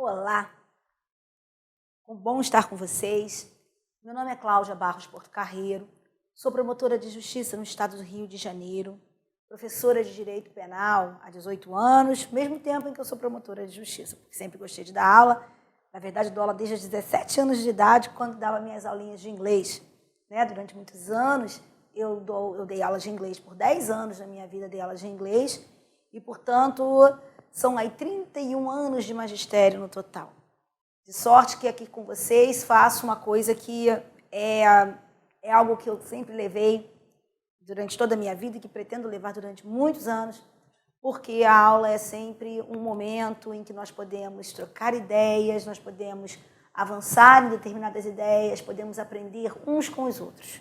Olá, é bom estar com vocês. Meu nome é Cláudia Barros Portocarreiro, sou promotora de justiça no estado do Rio de Janeiro, professora de Direito Penal há 18 anos, mesmo tempo em que eu sou promotora de justiça, porque sempre gostei de dar aula. Na verdade, dou aula desde os 17 anos de idade, quando dava minhas aulinhas de inglês. Durante muitos anos, eu dei aula de inglês por 10 anos na minha vida, dei aula de inglês, e, portanto, são aí 31 anos de magistério no total. De sorte que aqui com vocês faço uma coisa que é algo que eu sempre levei durante toda a minha vida e que pretendo levar durante muitos anos, porque a aula é sempre um momento em que nós podemos trocar ideias, nós podemos avançar em determinadas ideias, podemos aprender uns com os outros.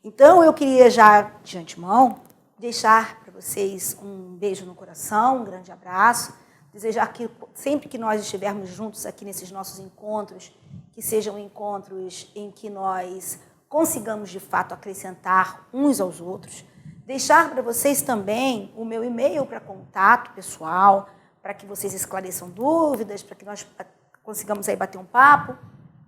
Então, eu queria já, de antemão, deixar para vocês um beijo no coração, um grande abraço, desejar que sempre que nós estivermos juntos aqui nesses nossos encontros, que sejam encontros em que nós consigamos, de fato, acrescentar uns aos outros. Deixar para vocês também o meu e-mail para contato pessoal, para que vocês esclareçam dúvidas, para que nós consigamos aí bater um papo,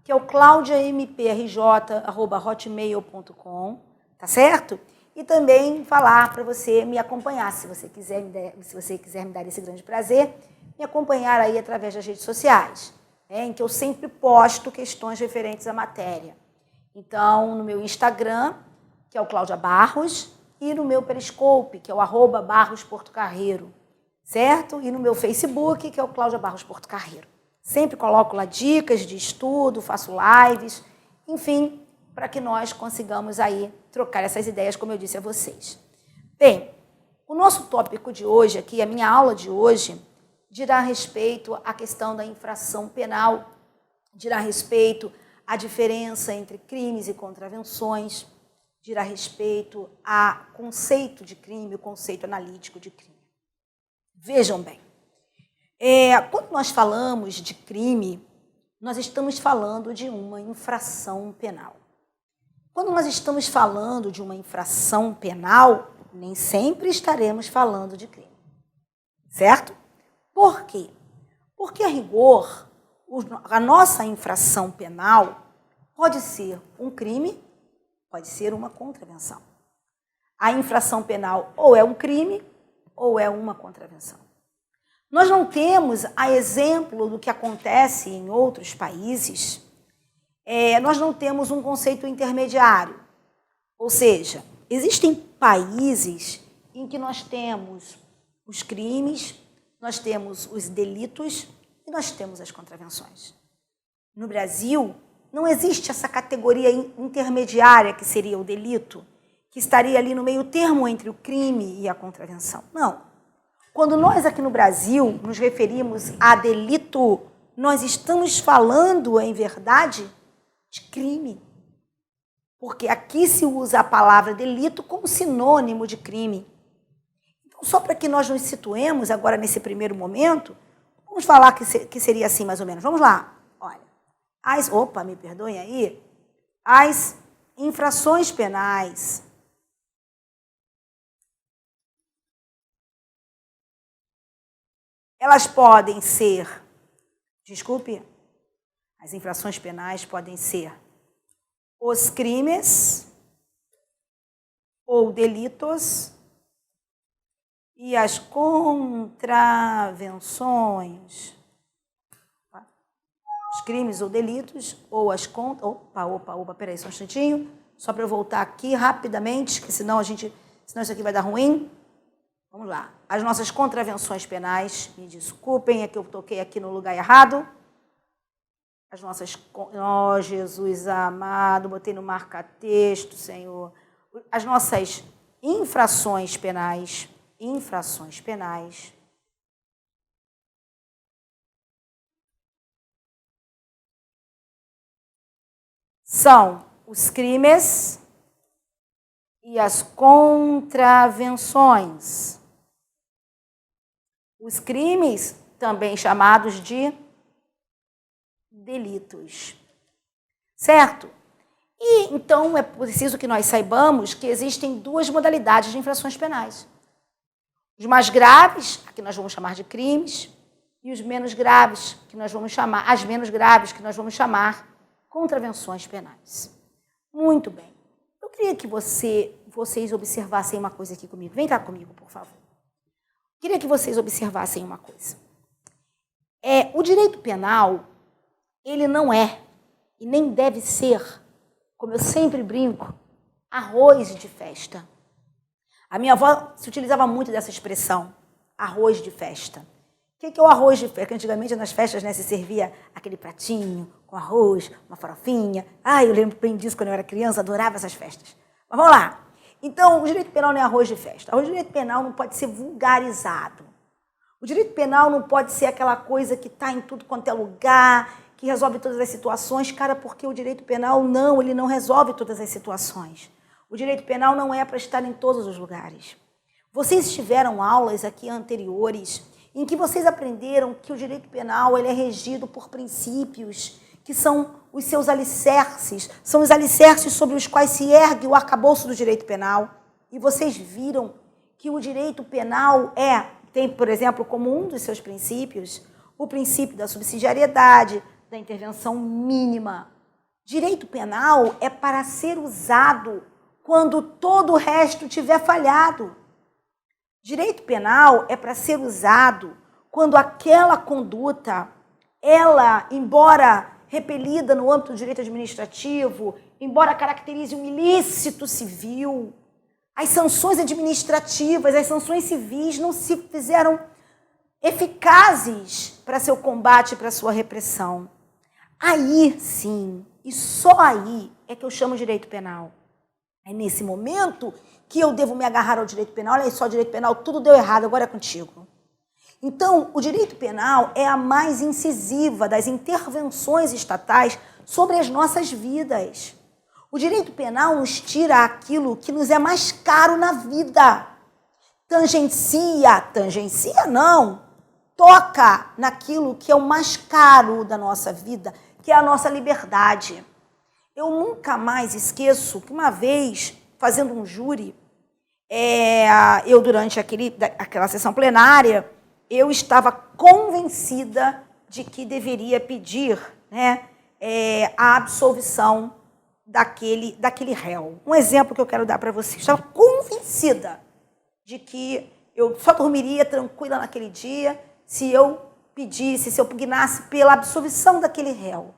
que é o claudiamprj@hotmail.com, tá certo? E também falar para você me acompanhar, se você quiser me dar esse grande prazer, me acompanhar aí através das redes sociais, em que eu sempre posto questões referentes à matéria. Então, no meu Instagram, que é o Cláudia Barros, e no meu Periscope, que é o @barrosportocarreiro, certo? E no meu Facebook, que é o Cláudia Barros Portocarreiro. Sempre coloco lá dicas de estudo, faço lives, enfim, para que nós consigamos aí trocar essas ideias, como eu disse a vocês. Bem, o nosso tópico de hoje aqui, a minha aula de hoje, dirá respeito à questão da infração penal, dirá respeito à diferença entre crimes e contravenções, dirá respeito a conceito de crime, o conceito analítico de crime. Vejam bem, quando nós falamos de crime, nós estamos falando de uma infração penal. Quando nós estamos falando de uma infração penal, nem sempre estaremos falando de crime, certo? Por quê? Porque, a rigor, a nossa infração penal pode ser um crime, pode ser uma contravenção. A infração penal ou é um crime ou é uma contravenção. Nós não temos, a exemplo do que acontece em outros países, nós não temos um conceito intermediário. Ou seja, existem países em que nós temos os crimes, nós temos os delitos e nós temos as contravenções. No Brasil, não existe essa categoria intermediária que seria o delito, que estaria ali no meio termo entre o crime e a contravenção. Não. Quando nós aqui no Brasil nos referimos a delito, nós estamos falando, em verdade, de crime. Porque aqui se usa a palavra delito como sinônimo de crime. Então, só para que nós nos situemos agora nesse primeiro momento, vamos falar que seria assim mais ou menos. Vamos lá. Olha, me perdoem aí, as infrações penais elas podem ser, as infrações penais podem ser os crimes ou delitos e as contravenções. Os crimes ou delitos ou as peraí, só um instantinho, só para eu voltar aqui rapidamente, que senão isso aqui vai dar ruim. Vamos lá. As nossas contravenções penais, me desculpem, é que eu toquei aqui no lugar errado. As nossas... Jesus amado, botei no marca-texto, Senhor. As nossas infrações penais, são os crimes e as contravenções. Os crimes, também chamados de delitos. Certo? E, então, é preciso que nós saibamos que existem duas modalidades de infrações penais. Os mais graves, que nós vamos chamar de crimes, e os menos graves, que nós vamos chamar, as menos graves, que nós vamos chamar contravenções penais. Muito bem. Eu queria que vocês observassem uma coisa aqui comigo. Vem cá comigo, por favor. Queria que vocês observassem uma coisa. O direito penal, ele não é, e nem deve ser, como eu sempre brinco, arroz de festa. A minha avó se utilizava muito dessa expressão, arroz de festa. O que é o arroz de festa? Antigamente nas festas, né, se servia aquele pratinho com arroz, uma farofinha. Eu lembro bem disso quando eu era criança, adorava essas festas. Mas vamos lá. Então, o direito penal não é arroz de festa. O direito penal não pode ser vulgarizado. O direito penal não pode ser aquela coisa que está em tudo quanto é lugar, que resolve todas as situações. Cara, porque o direito penal ele não resolve todas as situações. O direito penal não é para estar em todos os lugares. Vocês tiveram aulas aqui anteriores em que vocês aprenderam que o direito penal ele é regido por princípios que são os seus alicerces, são os alicerces sobre os quais se ergue o arcabouço do direito penal. E vocês viram que o direito penal tem, por exemplo, como um dos seus princípios, o princípio da subsidiariedade, da intervenção mínima. Direito penal é para ser usado quando todo o resto tiver falhado. Direito penal é para ser usado quando aquela conduta, ela, embora repelida no âmbito do direito administrativo, embora caracterize um ilícito civil, as sanções administrativas, as sanções civis não se fizeram eficazes para seu combate, para sua repressão. Aí, sim, e só aí é que eu chamo direito penal. É nesse momento que eu devo me agarrar ao direito penal. Olha aí só, direito penal, tudo deu errado, agora é contigo. Então, o direito penal é a mais incisiva das intervenções estatais sobre as nossas vidas. O direito penal nos tira aquilo que nos é mais caro na vida. Tangencia não, toca naquilo que é o mais caro da nossa vida, que é a nossa liberdade. Eu nunca mais esqueço que uma vez, fazendo um júri, eu durante aquela sessão plenária, eu estava convencida de que deveria pedir, né, a absolvição daquele réu. Um exemplo que eu quero dar para vocês. Estava convencida de que eu só dormiria tranquila naquele dia se eu pugnasse pela absolvição daquele réu.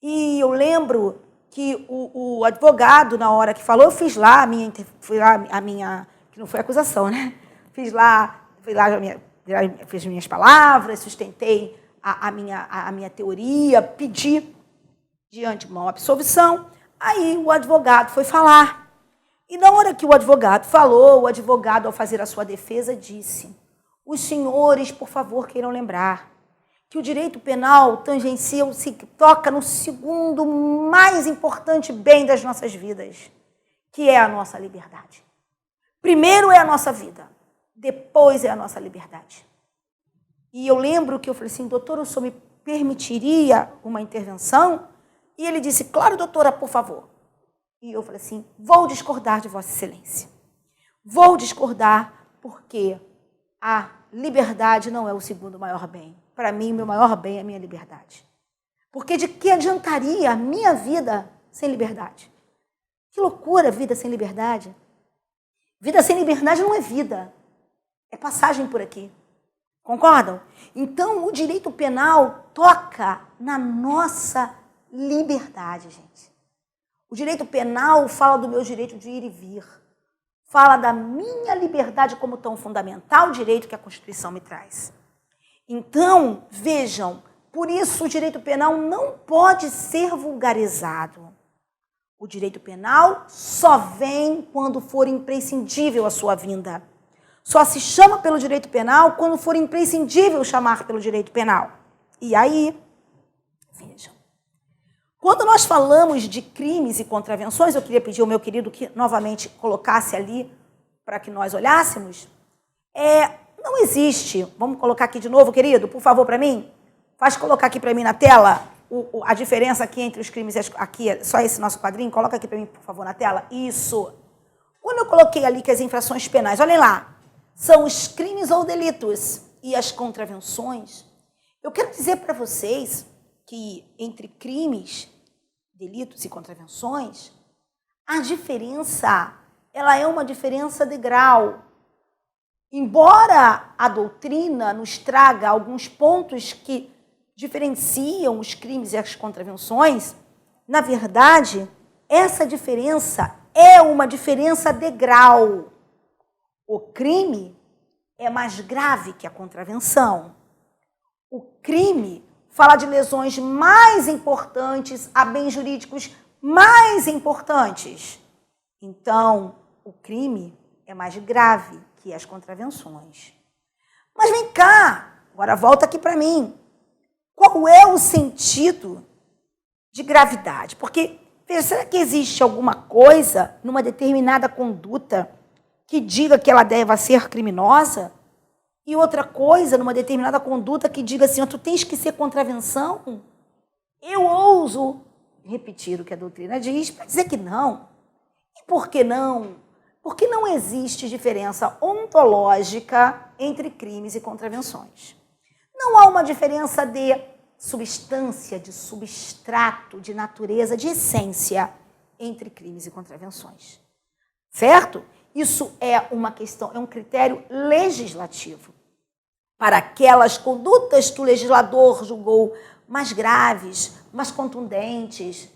E eu lembro que o advogado, na hora que falou, eu fiz lá a minha, que não foi acusação, né? Fiz minhas palavras, sustentei a minha teoria, pedi de antemão a absolvição. Aí o advogado foi falar. E na hora que o advogado falou, o advogado, ao fazer a sua defesa, disse: os senhores, por favor, queiram lembrar que o direito penal toca no segundo mais importante bem das nossas vidas, que é a nossa liberdade. Primeiro é a nossa vida, depois é a nossa liberdade. E eu lembro que eu falei assim: doutor, o senhor me permitiria uma intervenção? E ele disse: claro, doutora, por favor. E eu falei assim: vou discordar de Vossa Excelência. Vou discordar porque a liberdade não é o segundo maior bem. Para mim, meu maior bem é a minha liberdade. Porque de que adiantaria a minha vida sem liberdade? Que loucura, vida sem liberdade. Vida sem liberdade não é vida. É passagem por aqui. Concordam? Então, o direito penal toca na nossa liberdade, gente. O direito penal fala do meu direito de ir e vir. Fala da minha liberdade como tão fundamental direito que a Constituição me traz. Então, vejam, por isso o direito penal não pode ser vulgarizado. O direito penal só vem quando for imprescindível a sua vinda. Só se chama pelo direito penal quando for imprescindível chamar pelo direito penal. E aí, vejam, quando nós falamos de crimes e contravenções, eu queria pedir ao meu querido que novamente colocasse ali para que nós olhássemos, não existe, vamos colocar aqui de novo, querido, por favor, para mim, faz colocar aqui para mim na tela a diferença aqui entre os crimes, aqui, só esse nosso quadrinho, coloca aqui para mim, por favor, na tela, isso. Quando eu coloquei ali que as infrações penais, olhem lá, são os crimes ou delitos e as contravenções, eu quero dizer para vocês que entre crimes, delitos e contravenções, a diferença, ela é uma diferença de grau. Embora a doutrina nos traga alguns pontos que diferenciam os crimes e as contravenções, na verdade, essa diferença é uma diferença de grau. O crime é mais grave que a contravenção. O crime fala de lesões mais importantes a bens jurídicos mais importantes. Então, o crime é mais grave que as contravenções. Mas vem cá, agora volta aqui para mim. Qual é o sentido de gravidade? Porque, será que existe alguma coisa numa determinada conduta que diga que ela deve ser criminosa? E outra coisa numa determinada conduta que diga assim, tu tens que ser contravenção? Eu ouso repetir o que a doutrina diz para dizer que não. E por que não? Porque não existe diferença ontológica entre crimes e contravenções. Não há uma diferença de substância, de substrato, de natureza, de essência entre crimes e contravenções. Certo? Isso é uma questão, é um critério legislativo. Para aquelas condutas que o legislador julgou mais graves, mais contundentes,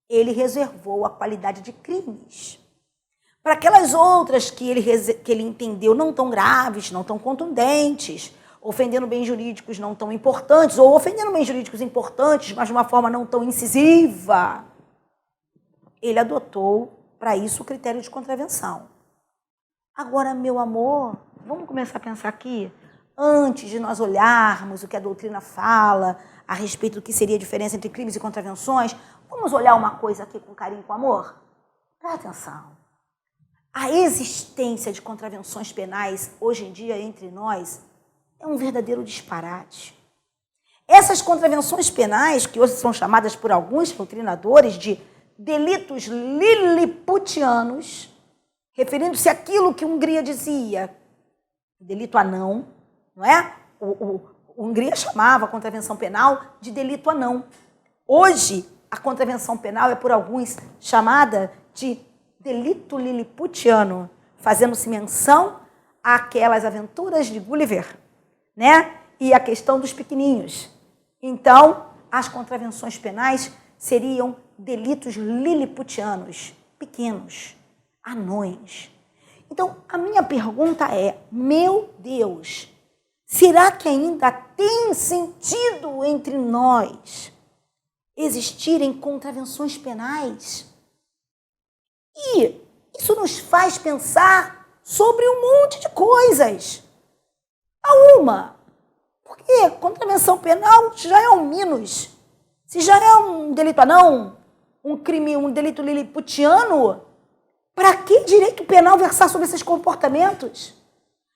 ele reservou a qualidade de crimes. Para aquelas outras que ele entendeu não tão graves, não tão contundentes, ofendendo bens jurídicos não tão importantes, ou ofendendo bens jurídicos importantes, mas de uma forma não tão incisiva, ele adotou para isso o critério de contravenção. Agora, meu amor, vamos começar a pensar aqui, antes de nós olharmos o que a doutrina fala a respeito do que seria a diferença entre crimes e contravenções, vamos olhar uma coisa aqui com carinho e com amor? Presta atenção. A existência de contravenções penais, hoje em dia, entre nós, é um verdadeiro disparate. Essas contravenções penais, que hoje são chamadas por alguns doutrinadores de delitos liliputianos, referindo-se àquilo que Hungria dizia, delito anão, não é? Hungria chamava a contravenção penal de delito anão. Hoje, a contravenção penal é por alguns chamada de delito liliputiano, fazendo-se menção àquelas aventuras de Gulliver, né? E a questão dos pequeninhos. Então, as contravenções penais seriam delitos liliputianos, pequenos, anões. Então, a minha pergunta é, meu Deus, será que ainda tem sentido entre nós existirem contravenções penais? E isso nos faz pensar sobre um monte de coisas. A uma, porque contravenção penal já é um minus. Se já é um delito anão, um crime, um delito liliputiano, para que direito penal versar sobre esses comportamentos?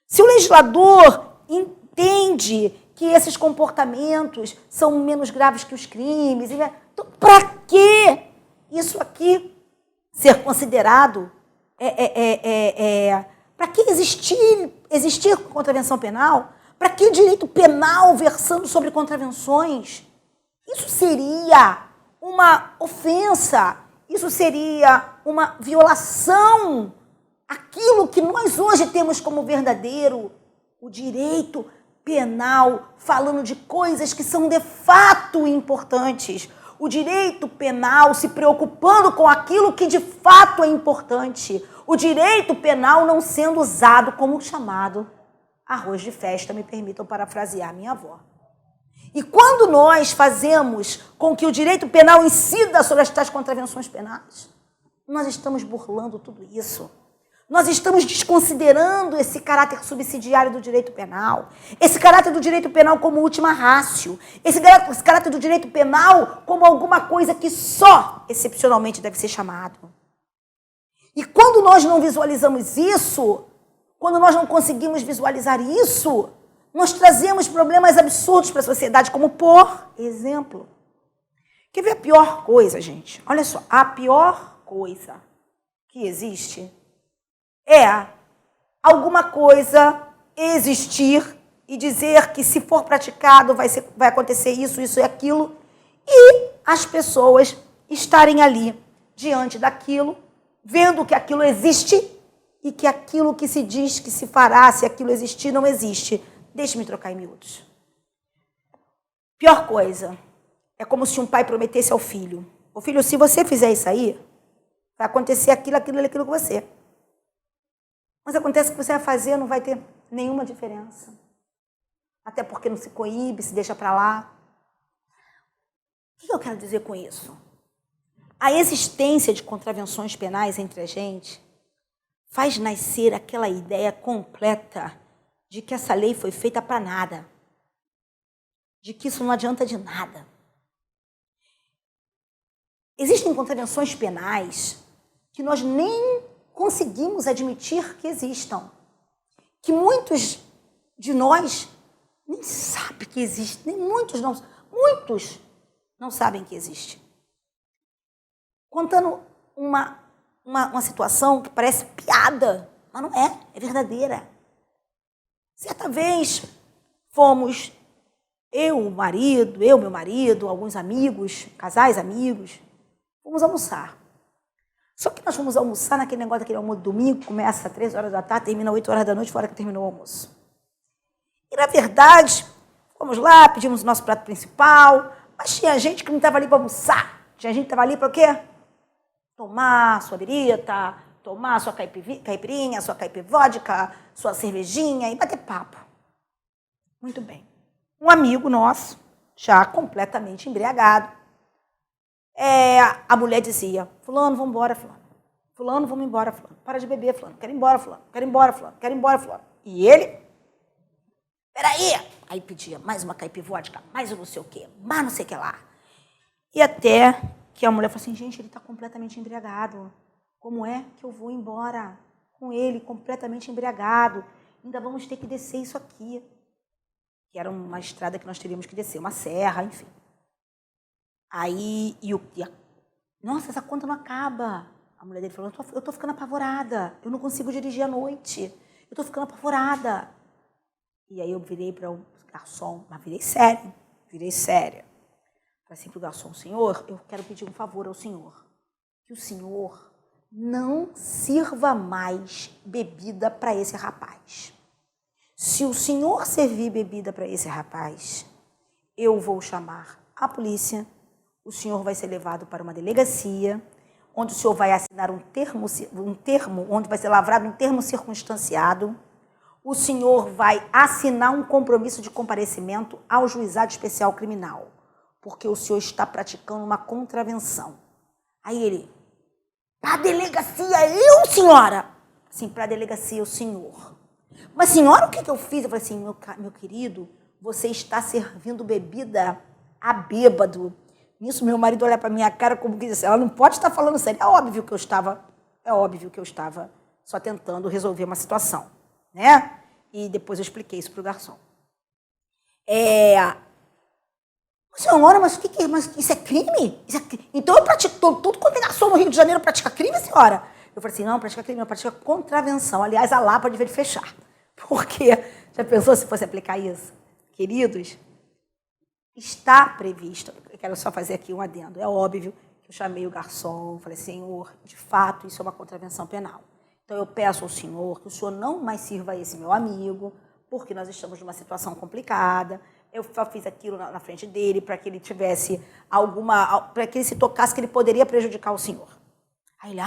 Se o legislador entende que esses comportamentos são menos graves que os crimes, então para que isso aqui ser considerado? Para que existir contravenção penal? Para que direito penal versando sobre contravenções? Isso seria uma ofensa, isso seria uma violação àquilo que nós hoje temos como verdadeiro, o direito penal, falando de coisas que são de fato importantes. O direito penal se preocupando com aquilo que de fato é importante. O direito penal não sendo usado como chamado arroz de festa, me permitam parafrasear minha avó. E quando nós fazemos com que o direito penal incida sobre as tais contravenções penais, nós estamos burlando tudo isso. Nós estamos desconsiderando esse caráter subsidiário do direito penal, esse caráter do direito penal como última ratio, esse caráter do direito penal como alguma coisa que só excepcionalmente deve ser chamado. E quando nós não visualizamos isso, quando nós não conseguimos visualizar isso, nós trazemos problemas absurdos para a sociedade, como, por exemplo, quer ver a pior coisa, gente? Olha só, a pior coisa que existe é alguma coisa existir e dizer que se for praticado vai acontecer isso, isso e aquilo, e as pessoas estarem ali diante daquilo, vendo que aquilo existe e que aquilo que se diz que se fará, se aquilo existir, não existe. Deixe-me trocar em miúdos. Pior coisa, é como se um pai prometesse ao filho: ô filho, se você fizer isso aí, vai acontecer aquilo com você. Mas acontece que você vai fazer, não vai ter nenhuma diferença. Até porque não se coíbe, se deixa para lá. O que eu quero dizer com isso? A existência de contravenções penais entre a gente faz nascer aquela ideia completa de que essa lei foi feita para nada. De que isso não adianta de nada. Existem contravenções penais que nós nem conseguimos admitir que existam. Que muitos de nós nem sabem que existe, muitos não sabem que existe. Contando uma situação que parece piada, mas não é, é verdadeira. Certa vez fomos meu marido, alguns amigos, casais amigos, fomos almoçar. Só que nós fomos almoçar naquele negócio daquele almoço de domingo, começa às 3 horas da tarde, termina às 8 horas da noite, fora que terminou o almoço. E, na verdade, fomos lá, pedimos o nosso prato principal, mas tinha gente que não estava ali para almoçar. Tinha gente que estava ali para o quê? Tomar sua birita, tomar sua caipirinha, sua caipivódica, sua cervejinha e bater papo. Muito bem. Um amigo nosso, já completamente embriagado, a mulher dizia: fulano, vamos embora, fulano. Fulano, vamos embora, fulano. Para de beber, fulano. Quero ir embora, fulano. Quero ir embora, fulano. Quero ir embora, fulano. E ele... Peraí! Aí pedia mais uma caipivódica, mais um não sei o quê, mais não sei o que lá. E até que a mulher falou assim: gente, ele está completamente embriagado. Como é que eu vou embora com ele completamente embriagado? Ainda vamos ter que descer isso aqui. Que era uma estrada que nós teríamos que descer, uma serra, enfim. Aí, nossa, essa conta não acaba. A mulher dele falou: eu tô ficando apavorada, eu não consigo dirigir à noite, eu tô ficando apavorada. E aí eu virei para o garçom, mas virei séria. Falei assim para o garçom: senhor, eu quero pedir um favor ao senhor, que o senhor não sirva mais bebida para esse rapaz. Se o senhor servir bebida para esse rapaz, eu vou chamar a polícia, o senhor vai ser levado para uma delegacia, onde o senhor vai assinar um termo, onde vai ser lavrado um termo circunstanciado, o senhor vai assinar um compromisso de comparecimento ao juizado especial criminal, porque o senhor está praticando uma contravenção. Aí ele: para a delegacia eu, senhora? Sim, para a delegacia o senhor. Mas, senhora, o que eu fiz? Eu falei assim: meu querido, você está servindo bebida a bêbado. Nisso, meu marido olha para minha cara como que disse: ela não pode estar falando sério. É óbvio que eu estava só tentando resolver uma situação, né? E depois eu expliquei isso para o garçom. Senhora, mas isso é crime? Então eu pratico tudo quanto é garçom no Rio de Janeiro pratica crime, senhora? Eu falei assim: não pratica crime, não pratica contravenção. Aliás, a Lapa devia fechar. Porque, já pensou se fosse aplicar isso? Queridos, está previsto. Eu quero só fazer aqui um adendo. É óbvio que eu chamei o garçom, falei: senhor, de fato, isso é uma contravenção penal. Então eu peço ao senhor que o senhor não mais sirva esse meu amigo, porque nós estamos numa situação complicada. Eu só fiz aquilo na frente dele para que ele tivesse para que ele se tocasse que ele poderia prejudicar o senhor. Aí ele: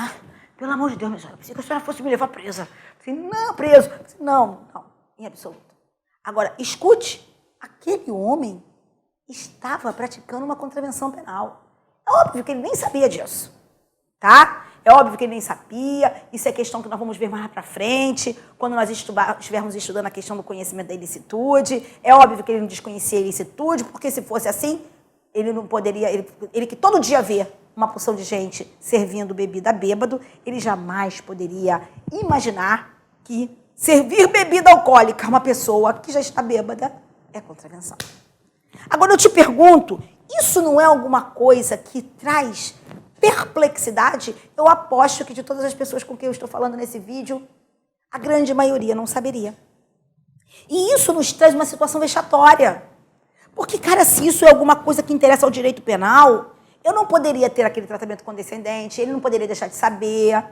pelo amor de Deus, minha senhora, pensei que a senhora fosse me levar presa. Eu falei: não, preso. Eu falei: não, em absoluto. Agora, escute, aquele homem estava praticando uma contravenção penal. É óbvio que ele nem sabia disso, tá? É óbvio que ele nem sabia, isso é questão que nós vamos ver mais para frente, quando nós estivermos estudando a questão do conhecimento da ilicitude. É óbvio que ele não desconhecia a ilicitude, porque se fosse assim, ele não poderia, ele que todo dia vê uma porção de gente servindo bebida bêbado, ele jamais poderia imaginar que servir bebida alcoólica a uma pessoa que já está bêbada é contravenção. Agora eu te pergunto, isso não é alguma coisa que traz perplexidade? Eu aposto que de todas as pessoas com quem eu estou falando nesse vídeo, a grande maioria não saberia. E isso nos traz uma situação vexatória. Porque, cara, se isso é alguma coisa que interessa ao direito penal, eu não poderia ter aquele tratamento condescendente, ele não poderia deixar de saber.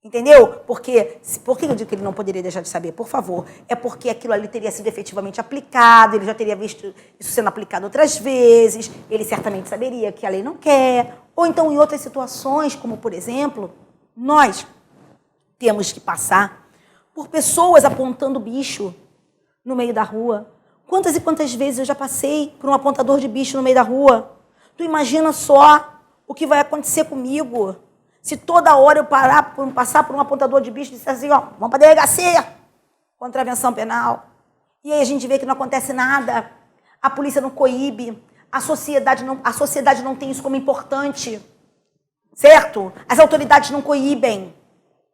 Entendeu? Por que eu digo que ele não poderia deixar de saber? Por favor, é porque aquilo ali teria sido efetivamente aplicado, ele já teria visto isso sendo aplicado outras vezes, ele certamente saberia que a lei não quer. Ou então, em outras situações, como, por exemplo, nós temos que passar por pessoas apontando bicho no meio da rua. Quantas e quantas vezes eu já passei por um apontador de bicho no meio da rua? Tu imagina só o que vai acontecer comigo se toda hora eu passar por um apontador de bicho e disser assim, ó, vamos para a delegacia, contravenção penal. E aí a gente vê que não acontece nada, a polícia não coíbe, a sociedade não tem isso como importante, certo? As autoridades não coíbem,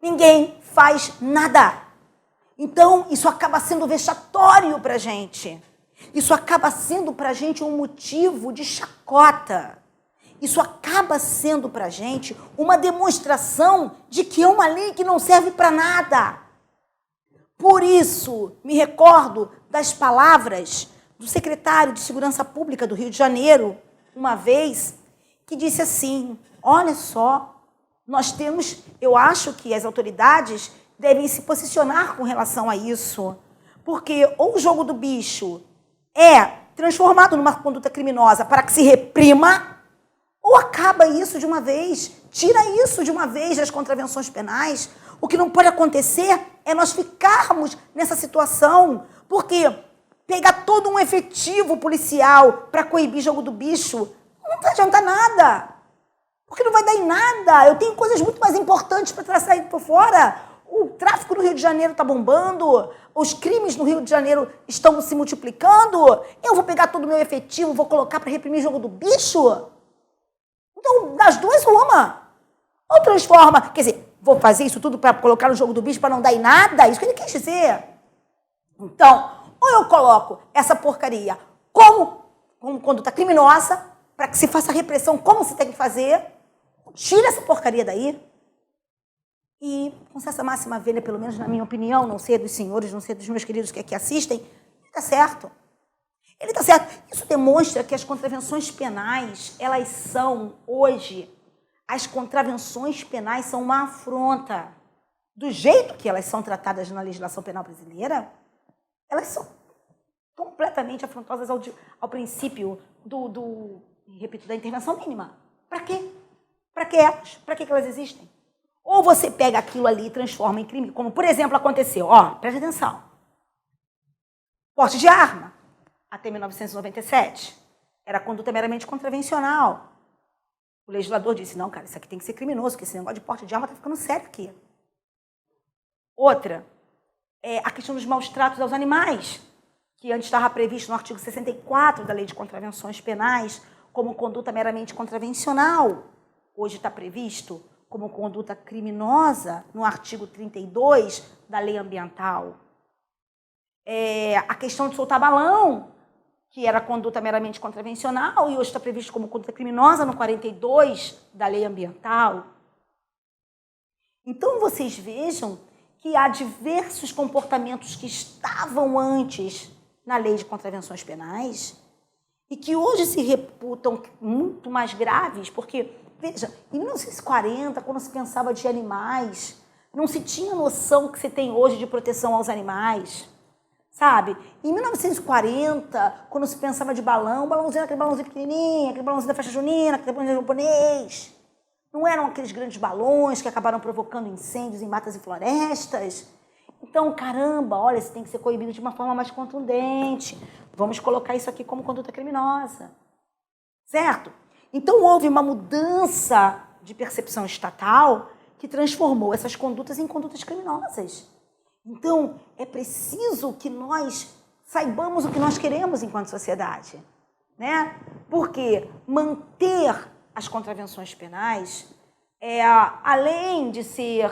ninguém faz nada. Então, isso acaba sendo vexatório para a gente. Isso acaba sendo para a gente um motivo de chacota. Isso acaba sendo para a gente uma demonstração de que é uma lei que não serve para nada. Por isso, me recordo das palavras do secretário de Segurança Pública do Rio de Janeiro, uma vez, que disse assim, olha só, eu acho que as autoridades devem se posicionar com relação a isso, porque ou o jogo do bicho é transformado numa conduta criminosa para que se reprima, ou acaba isso de uma vez, tira isso de uma vez das contravenções penais. O que não pode acontecer é nós ficarmos nessa situação, porque pegar todo um efetivo policial para coibir jogo do bicho não vai adiantar nada, porque não vai dar em nada. Eu tenho coisas muito mais importantes para sair por fora. O tráfico no Rio de Janeiro está bombando, os crimes no Rio de Janeiro estão se multiplicando. Eu vou pegar todo o meu efetivo, vou colocar para reprimir jogo do bicho? Então, das duas, uma. Ou transforma, quer dizer, vou fazer isso tudo para colocar no jogo do bicho para não dar em nada? Isso que ele quis dizer. Então, ou eu coloco essa porcaria como conduta criminosa, para que se faça repressão como se tem que fazer, tira essa porcaria daí. E, com essa máxima velha, pelo menos na minha opinião, não sei dos senhores, não sei dos meus queridos que aqui assistem, ele está certo. Ele está certo. Isso demonstra que as contravenções penais, elas são, hoje, as contravenções penais são uma afronta. Do jeito que elas são tratadas na legislação penal brasileira, elas são completamente afrontosas ao princípio repito, da intervenção mínima. Para quê? Para que elas? Para que elas existem? Ou você pega aquilo ali e transforma em crime, como, por exemplo, aconteceu. Ó, preste atenção. Porte de arma. Até 1997, era conduta meramente contravencional. O legislador disse, não, cara, isso aqui tem que ser criminoso, porque esse negócio de porte de arma está ficando sério aqui. Outra, é a questão dos maus tratos aos animais, que antes estava previsto no artigo 64 da Lei de Contravenções Penais como conduta meramente contravencional. Hoje está previsto como conduta criminosa no artigo 32 da Lei Ambiental. A questão de soltar balão, que era conduta meramente contravencional e hoje está previsto como conduta criminosa no 42 da Lei Ambiental. Então, vocês vejam que há diversos comportamentos que estavam antes na Lei de Contravenções Penais e que hoje se reputam muito mais graves, porque, veja, em 1940, quando se pensava de animais, não se tinha noção que se tem hoje de proteção aos animais. Sabe? Em 1940, quando se pensava de balão, o balãozinho era aquele balãozinho pequenininho, aquele balãozinho da festa junina, aquele balãozinho japonês. Não eram aqueles grandes balões que acabaram provocando incêndios em matas e florestas. Então, caramba, olha, isso tem que ser coibido de uma forma mais contundente. Vamos colocar isso aqui como conduta criminosa. Certo? Então, houve uma mudança de percepção estatal que transformou essas condutas em condutas criminosas. Então, é preciso que nós saibamos o que nós queremos enquanto sociedade, né? Porque manter as contravenções penais, além de ser,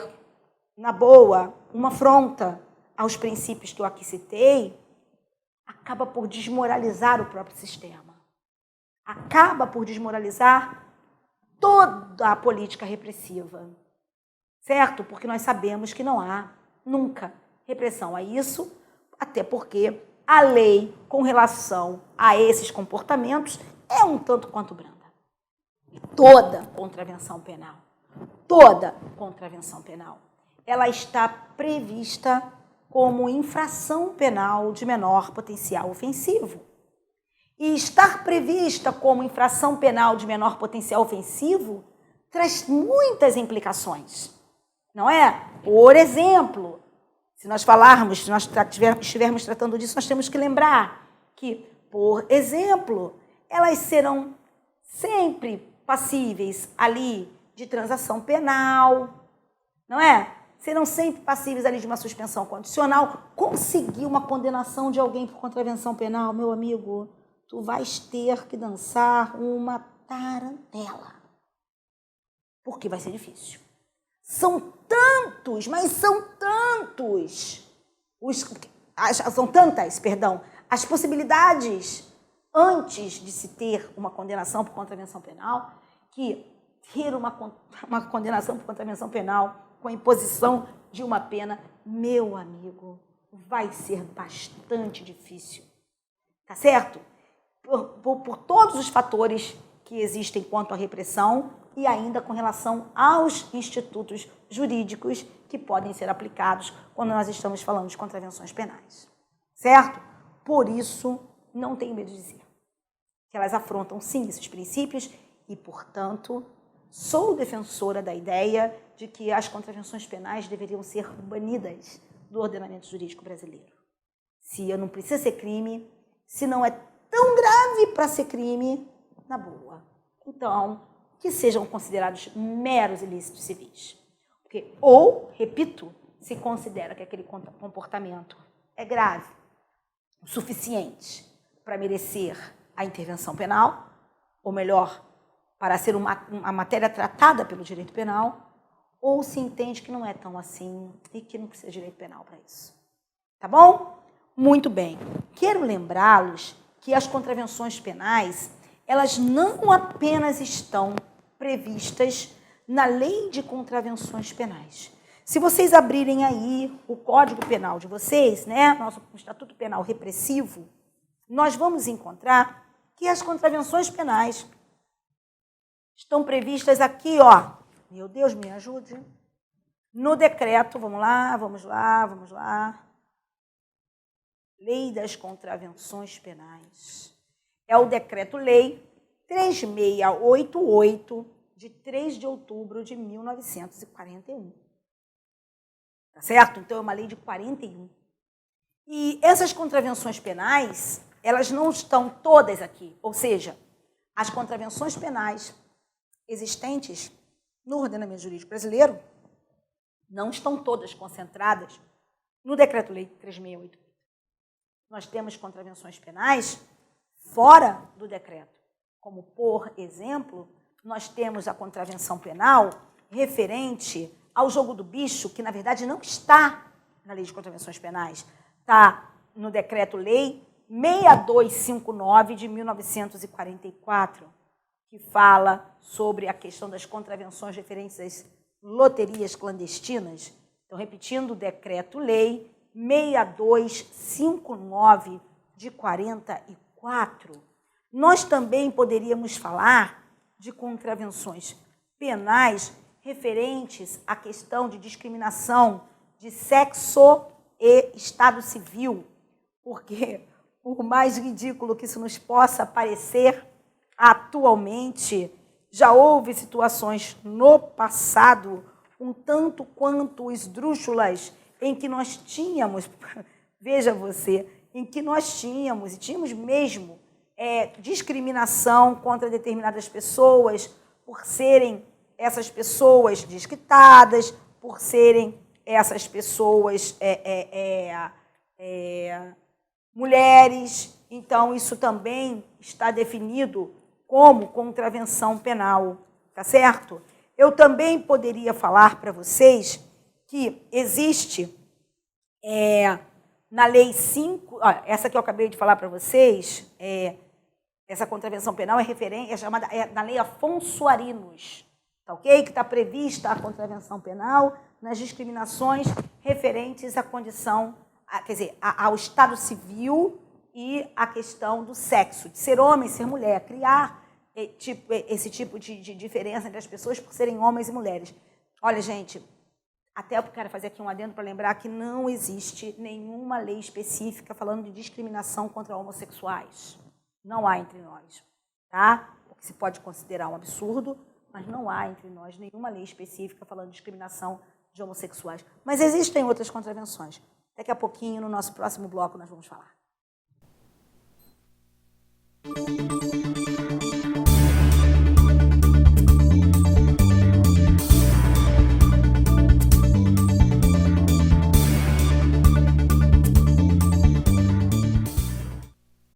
na boa, uma afronta aos princípios que eu aqui citei, acaba por desmoralizar o próprio sistema. Acaba por desmoralizar toda a política repressiva, certo? Porque nós sabemos que não há nunca repressão a isso, até porque a lei, com relação a esses comportamentos, é um tanto quanto branda. Toda contravenção penal, ela está prevista como infração penal de menor potencial ofensivo. E estar prevista como infração penal de menor potencial ofensivo traz muitas implicações, não é? Por exemplo, se nós estivermos tratando disso, nós temos que lembrar que, por exemplo, elas serão sempre passíveis ali de transação penal, não é? Serão sempre passíveis ali de uma suspensão condicional. Conseguir uma condenação de alguém por contravenção penal, meu amigo, tu vais ter que dançar uma tarantela. Porque vai ser difícil. São tantos, mas são tantos. São tantas, as possibilidades antes de se ter uma condenação por contravenção penal, que ter uma condenação por contravenção penal com a imposição de uma pena, meu amigo, vai ser bastante difícil. Tá certo? Por todos os fatores que existem quanto à repressão e ainda com relação aos institutos jurídicos que podem ser aplicados quando nós estamos falando de contravenções penais. Certo? Por isso, não tenho medo de dizer que elas afrontam, sim, esses princípios e, portanto, sou defensora da ideia de que as contravenções penais deveriam ser banidas do ordenamento jurídico brasileiro. Se não precisa ser crime, se não é tão grave para ser crime, na boa. Então, que sejam considerados meros ilícitos civis. Porque, ou, repito, se considera que aquele comportamento é grave, o suficiente para merecer a intervenção penal, ou melhor, para ser uma matéria tratada pelo direito penal, ou se entende que não é tão assim e que não precisa de direito penal para isso. Tá bom? Muito bem. Quero lembrá-los que as contravenções penais, elas não apenas estão previstas na Lei de Contravenções Penais. Se vocês abrirem aí o Código Penal de vocês, né, nosso Estatuto Penal Repressivo, nós vamos encontrar que as contravenções penais estão previstas aqui, ó. Meu Deus, me ajude. No decreto, vamos lá. Lei das Contravenções Penais. É o Decreto-Lei 3688, de 3 de outubro de 1941. Tá certo? Então, é uma lei de 41. E essas contravenções penais, elas não estão todas aqui. Ou seja, as contravenções penais existentes no ordenamento jurídico brasileiro não estão todas concentradas no Decreto-Lei 3688. Nós temos contravenções penais fora do decreto. Como, por exemplo, nós temos a contravenção penal referente ao jogo do bicho, que, na verdade, não está na Lei de Contravenções Penais. Está no Decreto-Lei 6259, de 1944, que fala sobre a questão das contravenções referentes às loterias clandestinas. Então, repetindo, o Decreto-Lei 6259, de 44. Nós também poderíamos falar de contravenções penais referentes à questão de discriminação de sexo e estado civil, porque, por mais ridículo que isso nos possa parecer, atualmente já houve situações no passado um tanto quanto esdrúxulas em que nós tínhamos, veja você, em que nós tínhamos, e tínhamos mesmo, discriminação contra determinadas pessoas por serem essas pessoas desquitadas, por serem essas pessoas mulheres. Então, isso também está definido como contravenção penal, tá certo? Eu também poderia falar para vocês que existe na Lei 5, essa que eu acabei de falar para vocês, essa contravenção penal é chamada na Lei Afonso Arinos, tá ok? Que está prevista a contravenção penal nas discriminações referentes à condição quer dizer, ao estado civil e a questão do sexo, de ser homem, ser mulher, criar esse tipo de diferença entre as pessoas por serem homens e mulheres. Olha, gente, até eu quero fazer aqui um adendo para lembrar que não existe nenhuma lei específica falando de discriminação contra homossexuais. Não há entre nós, tá? O que se pode considerar um absurdo, mas não há entre nós nenhuma lei específica falando de discriminação de homossexuais. Mas existem outras contravenções. Daqui a pouquinho, no nosso próximo bloco, nós vamos falar.